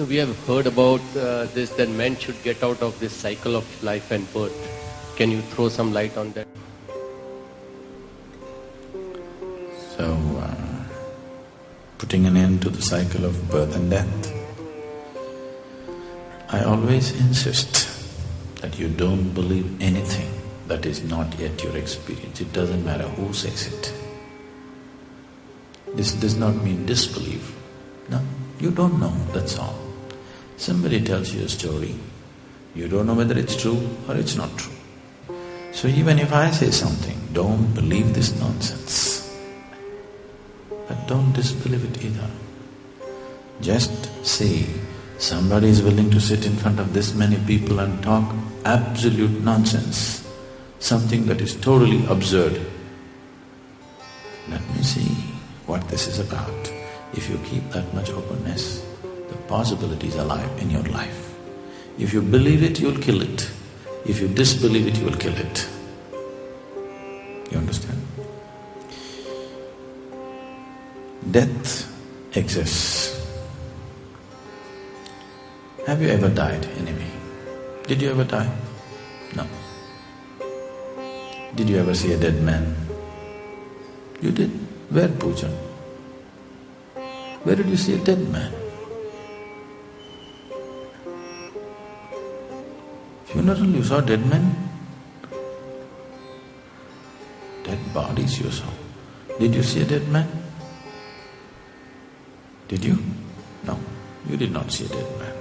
we have heard about this, that men should get out of this cycle of life and birth. Can you throw some light on that? So, putting an end to the cycle of birth and death, I always insist that you don't believe anything that is not yet your experience. It doesn't matter who says it. This does not mean disbelief. No, you don't know, that's all. Somebody tells you a story, you don't know whether it's true or it's not true. So even if I say something, don't believe this nonsense. But don't disbelieve it either. Just say, somebody is willing to sit in front of this many people and talk absolute nonsense, something that is totally absurd. Let me see what this is about. If you keep that much openness, the possibilities are alive in your life. If you believe it, you'll kill it. If you disbelieve it, you'll kill it. You understand? Death exists. Have you ever died, anyway? Did you ever die? No. Did you ever see a dead man? You did? Where, Pooja? Where did you see a dead man? Funeral, you saw dead men? Dead bodies you saw. Did you see a dead man? Did you? No, you did not see a dead man.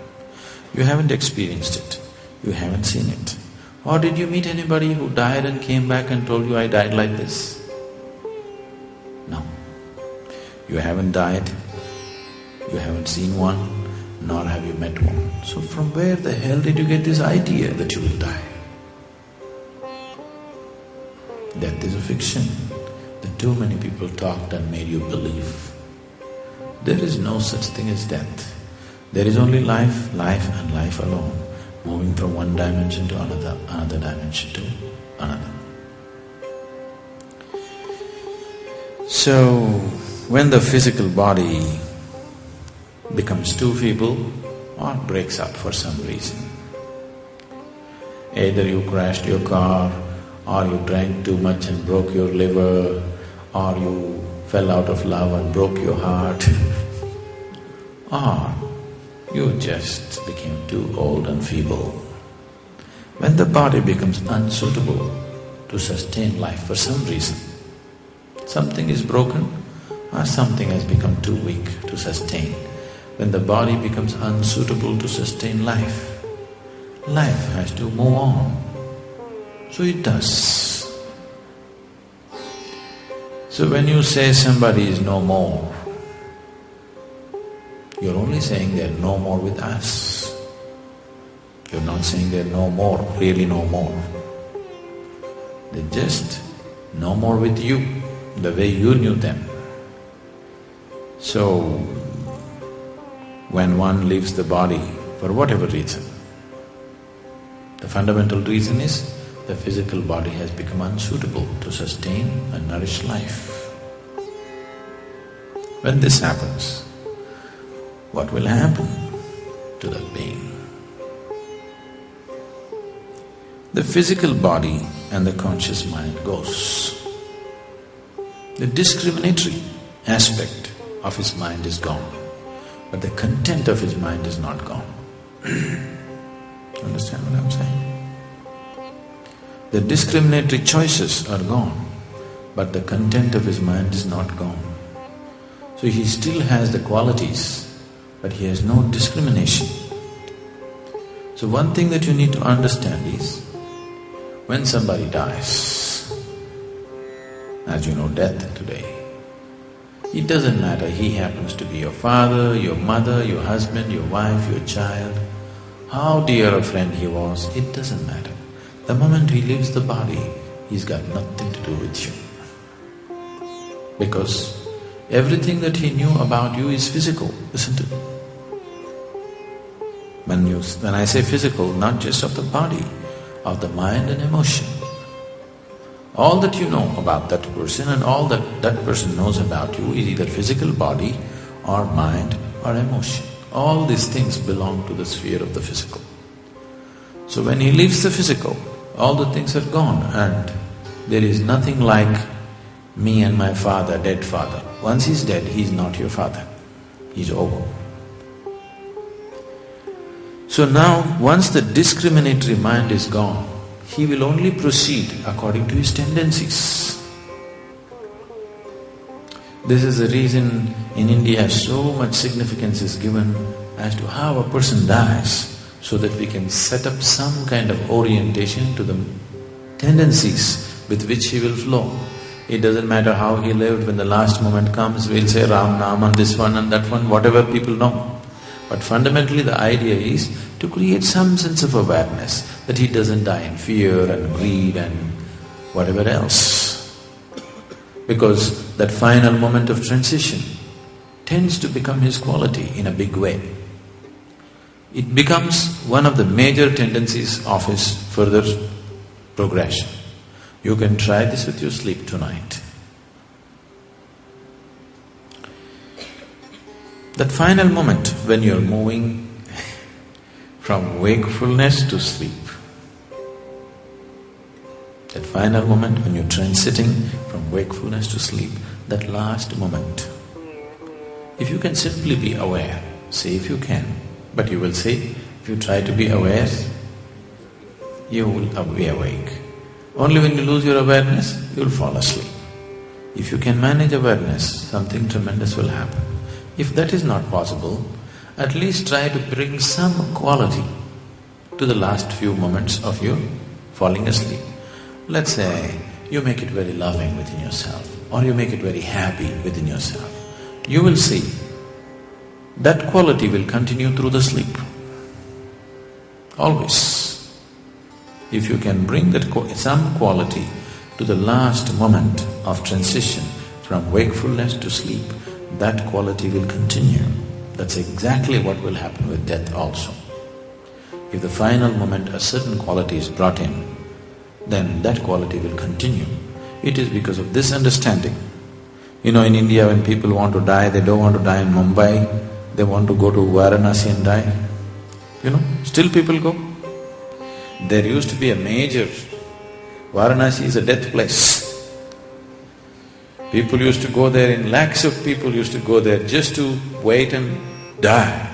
You haven't experienced it, you haven't seen it. Or did you meet anybody who died and came back and told you, I died like this? No. You haven't died, you haven't seen one, nor have you met one. So from where the hell did you get this idea that you will die? Death is a fiction that too many people talked and made you believe. There is no such thing as death. There is only life, life and life alone, moving from one dimension to another, another dimension to another. So, when the physical body becomes too feeble or breaks up for some reason, either you crashed your car, or you drank too much and broke your liver, or you fell out of love and broke your heart, or you just became too old and feeble. When the body becomes unsuitable to sustain life for some reason, something is broken or something has become too weak to sustain. When the body becomes unsuitable to sustain life, life has to move on. So it does. So when you say somebody is no more, you're only saying they're no more with us. You're not saying they're no more, really no more. They're just no more with you, the way you knew them. So, when one leaves the body, for whatever reason, the fundamental reason is the physical body has become unsuitable to sustain and nourish life. When this happens, what will happen to that being? The physical body and the conscious mind goes. The discriminatory aspect of his mind is gone, but the content of his mind is not gone. Understand what I'm saying? The discriminatory choices are gone, but the content of his mind is not gone. So he still has the qualities, but he has no discrimination. So one thing that you need to understand is, when somebody dies, as you know, death today, it doesn't matter, he happens to be your father, your mother, your husband, your wife, your child, how dear a friend he was, it doesn't matter. The moment he leaves the body, he's got nothing to do with you. Because everything that he knew about you is physical, isn't it? When I say physical, not just of the body, of the mind and emotion. All that you know about that person and all that that person knows about you is either physical body or mind or emotion. All these things belong to the sphere of the physical. So when he leaves the physical, all the things are gone and there is nothing like me and my father, dead father. Once he's dead, he's not your father, he's over. So now, once the discriminatory mind is gone, he will only proceed according to his tendencies. This is the reason in India so much significance is given as to how a person dies, so that we can set up some kind of orientation to the tendencies with which he will flow. It doesn't matter how he lived, when the last moment comes, we'll say Ram Naam and this one and that one, whatever people know. But fundamentally the idea is to create some sense of awareness that he doesn't die in fear and greed and whatever else. Because that final moment of transition tends to become his quality in a big way. It becomes one of the major tendencies of his further progression. You can try this with your sleep tonight. That final moment when you're moving from wakefulness to sleep, that final moment when you're transiting from wakefulness to sleep, that last moment, if you can simply be aware, say if you can, but you will say, if you try to be aware, you will be awake. Only when you lose your awareness, you'll fall asleep. If you can manage awareness, something tremendous will happen. If that is not possible, at least try to bring some quality to the last few moments of your falling asleep. Let's say you make it very loving within yourself, or you make it very happy within yourself. You will see that quality will continue through the sleep, always. If you can bring that some quality to the last moment of transition from wakefulness to sleep, that quality will continue. That's exactly what will happen with death also. If the final moment a certain quality is brought in, then that quality will continue. It is because of this understanding. You know, in India when people want to die, they don't want to die in Mumbai, they want to go to Varanasi and die. You know, still people go. There used to be a major… Varanasi is a death place. People used to go there, in lakhs of people used to go there just to wait and die.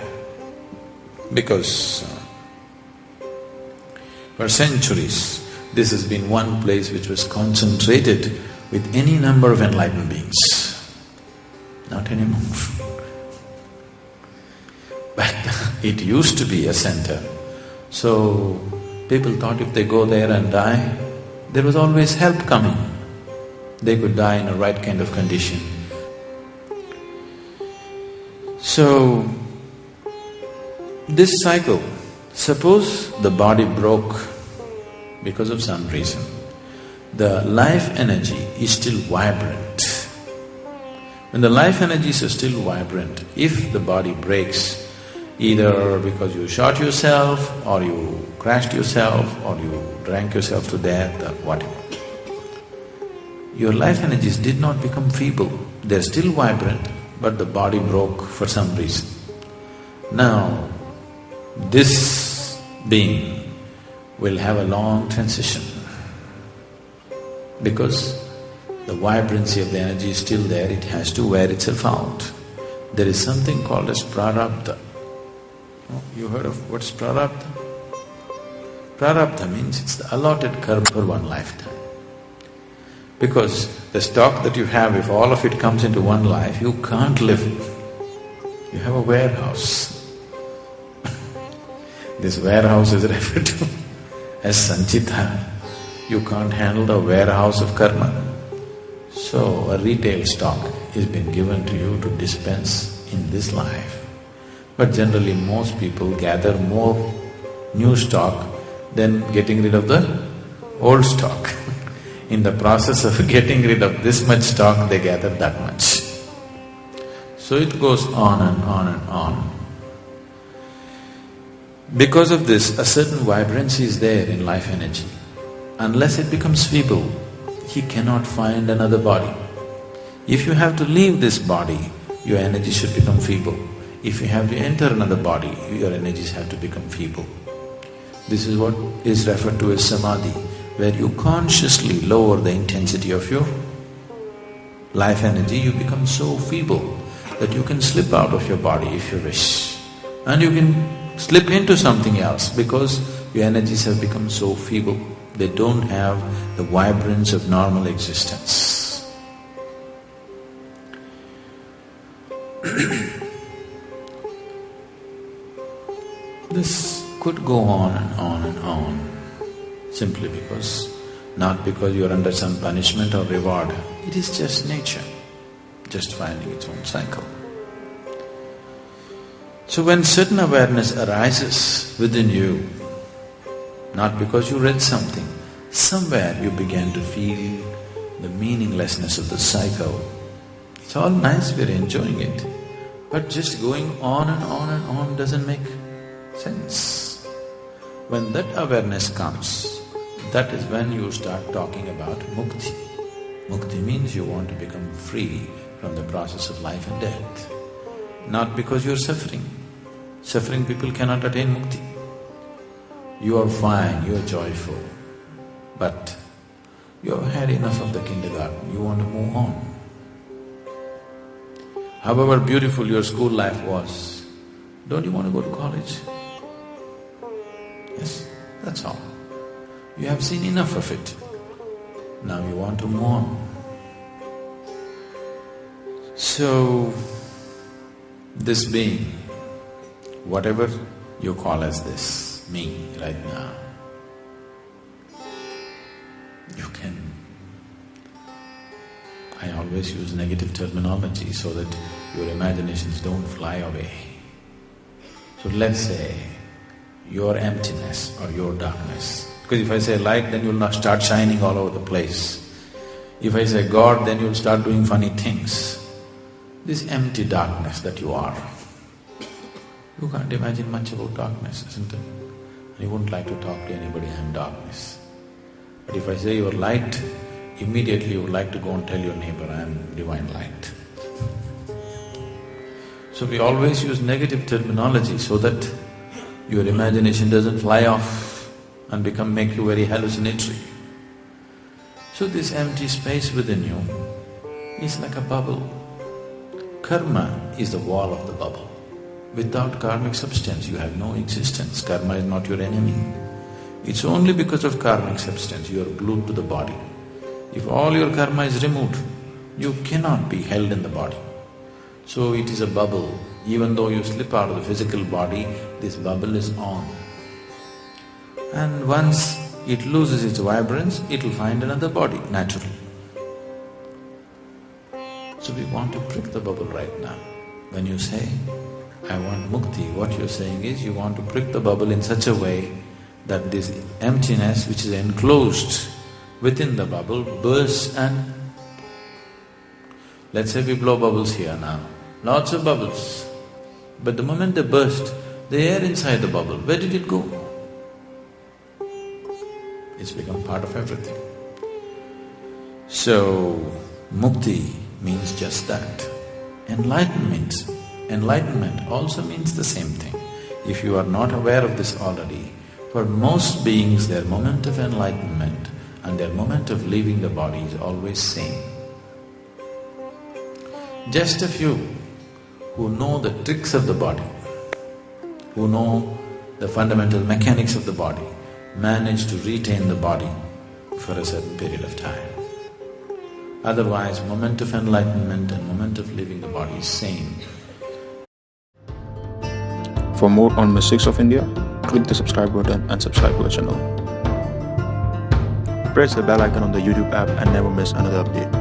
Because for centuries, this has been one place which was concentrated with any number of enlightened beings. Not anymore. But it used to be a center. So, people thought if they go there and die, there was always help coming. They could die in a right kind of condition. So, this cycle, suppose the body broke because of some reason, the life energy is still vibrant. When the life energies are still vibrant, if the body breaks, either because you shot yourself, or you crashed yourself, or you drank yourself to death, or whatever, your life energies did not become feeble, they're still vibrant, but the body broke for some reason. Now, this being will have a long transition because the vibrancy of the energy is still there, it has to wear itself out. There is something called as prarabdha. Oh, you heard of what's prarabdha? Prarabdha means it's the allotted karma for one lifetime. Because the stock that you have, if all of it comes into one life, you can't live. You have a warehouse. This warehouse is referred to as sanchita. You can't handle the warehouse of karma. So, a retail stock has been given to you to dispense in this life. But generally most people gather more new stock than getting rid of the old stock. In the process of getting rid of this much stock, they gather that much. So it goes on and on and on. Because of this, a certain vibrancy is there in life energy. Unless it becomes feeble, he cannot find another body. If you have to leave this body, your energy should become feeble. If you have to enter another body, your energies have to become feeble. This is what is referred to as samadhi, where you consciously lower the intensity of your life energy. You become so feeble that you can slip out of your body if you wish. And you can slip into something else because your energies have become so feeble. They don't have the vibrance of normal existence. This could go on and on and on, simply because, not because you are under some punishment or reward, it is just nature, just finding its own cycle. So when certain awareness arises within you, not because you read something, somewhere you began to feel the meaninglessness of the cycle. It's all nice, we're enjoying it, but just going on and on and on doesn't make sense. When that awareness comes, that is when you start talking about mukti. Mukti means you want to become free from the process of life and death, not because you're suffering. Suffering people cannot attain mukti. You are fine, you are joyful, but you have had enough of the kindergarten, you want to move on. However beautiful your school life was, don't you want to go to college? Yes, that's all. You have seen enough of it. Now you want to move on. So, this being, whatever you call as this, me right now, you can… I always use negative terminology so that your imaginations don't fly away. So let's say your emptiness or your darkness. Because if I say light, then you'll not start shining all over the place. If I say God, then you'll start doing funny things. This empty darkness that you are, you can't imagine much about darkness, isn't it? You wouldn't like to talk to anybody, I'm darkness. But if I say you're light, immediately you would like to go and tell your neighbor, I'm divine light. So we always use negative terminology so that your imagination doesn't fly off and make you very hallucinatory. So this empty space within you is like a bubble. Karma is the wall of the bubble. Without karmic substance, you have no existence. Karma is not your enemy. It's only because of karmic substance you are glued to the body. If all your karma is removed, you cannot be held in the body. So it is a bubble. Even though you slip out of the physical body, this bubble is on. And once it loses its vibrance, it'll find another body, naturally. So we want to prick the bubble right now. When you say, I want mukti, what you're saying is you want to prick the bubble in such a way that this emptiness which is enclosed within the bubble bursts and… Let's say we blow bubbles here now, lots of bubbles. But the moment they burst, the air inside the bubble, where did it go? It's become part of everything. So, mukti means just that. Enlightenment also means the same thing. If you are not aware of this already, for most beings their moment of enlightenment and their moment of leaving the body is always same. Just a few who know the tricks of the body, who know the fundamental mechanics of the body, manage to retain the body for a certain period of time. Otherwise, moment of enlightenment and moment of leaving the body is same. For more on Mystics of India, click the subscribe button and subscribe to our channel. Press the bell icon on the YouTube app and never miss another update.